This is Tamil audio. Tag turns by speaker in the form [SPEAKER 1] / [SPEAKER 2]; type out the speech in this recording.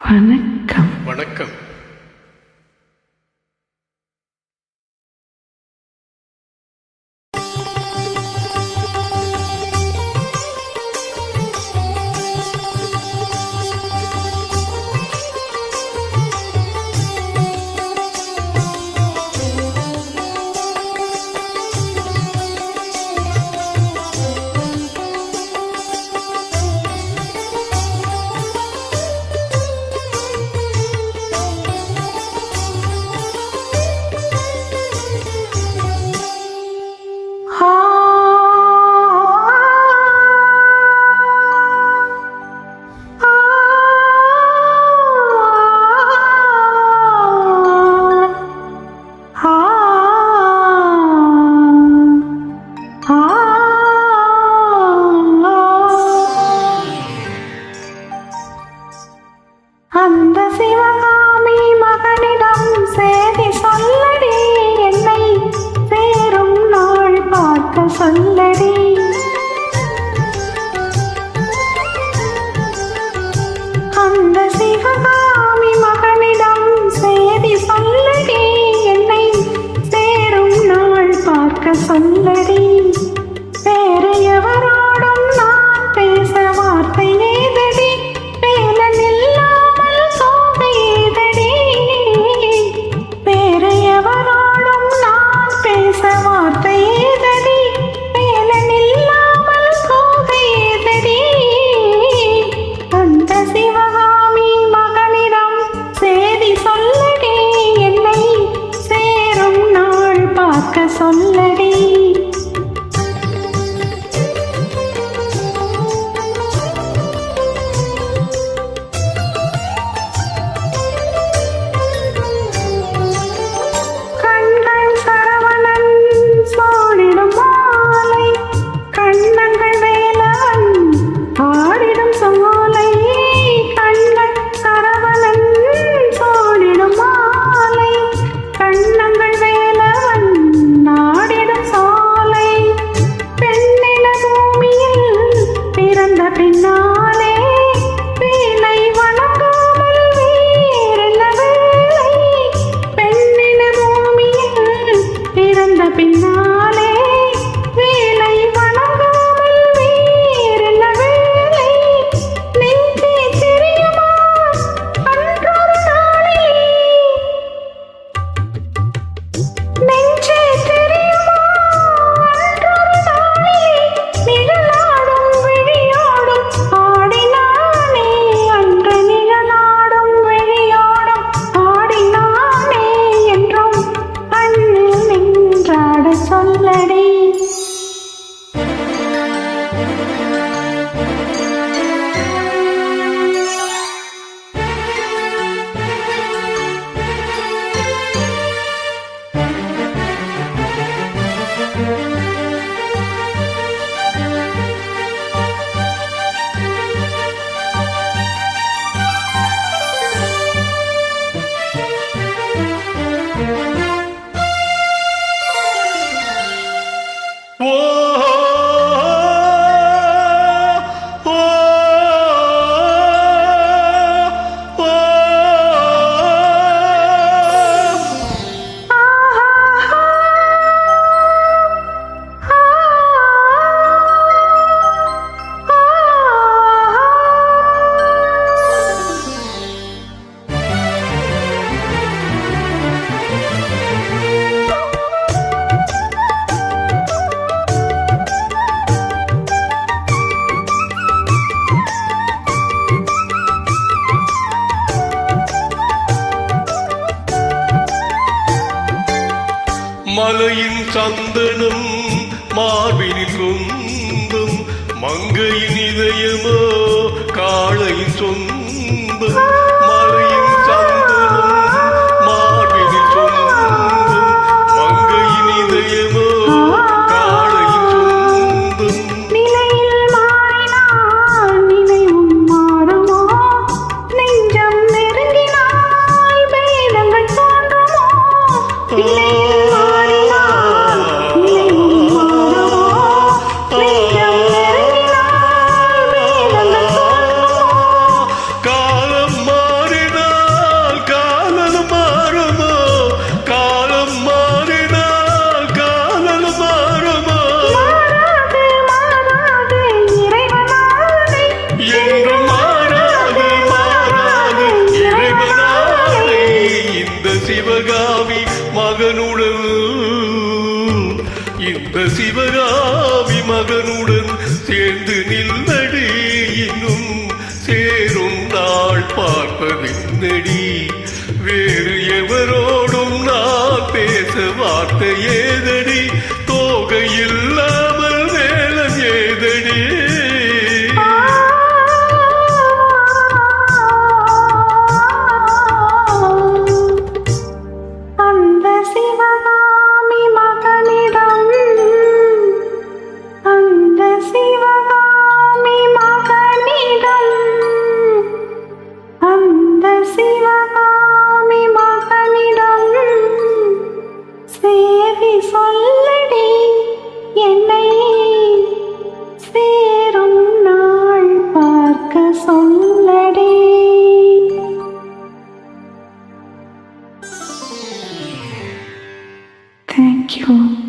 [SPEAKER 1] வணக்கம்.
[SPEAKER 2] வணக்கம்.
[SPEAKER 1] அந்த சிவகாமி மகனிடம் சேதி சொல்லடி, என்னை சேரும் நாள் பார்க்க சொல்லடி. அந்த சிவகாமி மகனிடம் சேதி சொல்லடி, என்னை சேரும் நாள் பார்க்க சொல்லடி. வேறு எவரோடும் நான் பேச வார்த்தை ஏதடி, வேலன் இல்லாமல் சோகை ஏதடி. வேறு எவரோடும் நான் பேச வார்த்தை ஏதடி, வேலன் இல்லாமல் சோகை ஏதடி. அந்த சிவகாமி மகனிடம் சேதி சொல்லடி, என்னை சேரும் நாள் பார்க்க சொல்லடி. பின்னாலே வேலை வணங்காமல் வேறென்ன வேலை, பெண்ணின பூமியில் பிறந்த பின்னாலே வேலை வணங்காமல் வேறென்ன வேலை. நெஞ்சே தெரியுமா அன்றொரு நாளிலே, நெஞ்சே தெரியுமா அன்றொரு நாளிலே, நிழலாடும் விழியோடும் ஆடினானே, அன்று நிழலாடும் விழியோடும் ஆடினானே, என்றும் கண்ணில் நின்றாட சொல்லடி.
[SPEAKER 2] மலையின் சந்தனம் மார்பினில் குந்தும், மங்கையின் இதயமோ காளையின் சொந்தம். மலையின் சந்தனம் மார்பினில் சொந்தம், மங்கையின் இதயமோ காளையின் சொந்தம்.
[SPEAKER 1] நிலையில் மாறினால் நினைவும் மாறுமோ, நெஞ்சம் நெருங்கினால் வேதங்கள் தோன்றுமோ. நிலையில் மாறினால் நினைவும் மாறுமோ, நெஞ்சம் நெருங்கினால் வேதங்கள் தோன்றுமோ.
[SPEAKER 2] காலம் சேரும் நாள் பார்ப்பதென்னடி வேறு எவரோடும் நான் பேச வார்த்தை ஏதடி தோகை இல்லாமல் வேலம் ஏதடி
[SPEAKER 1] அந்த சிவகாமி மகனிடம் அந்த சிவகாமி மகனிடம் அந்த சிவகாமி மகனிடம் சேதி சொல்லடி என்னை சேரும் நாள் பார்க்க சொல்லடி. Thank you.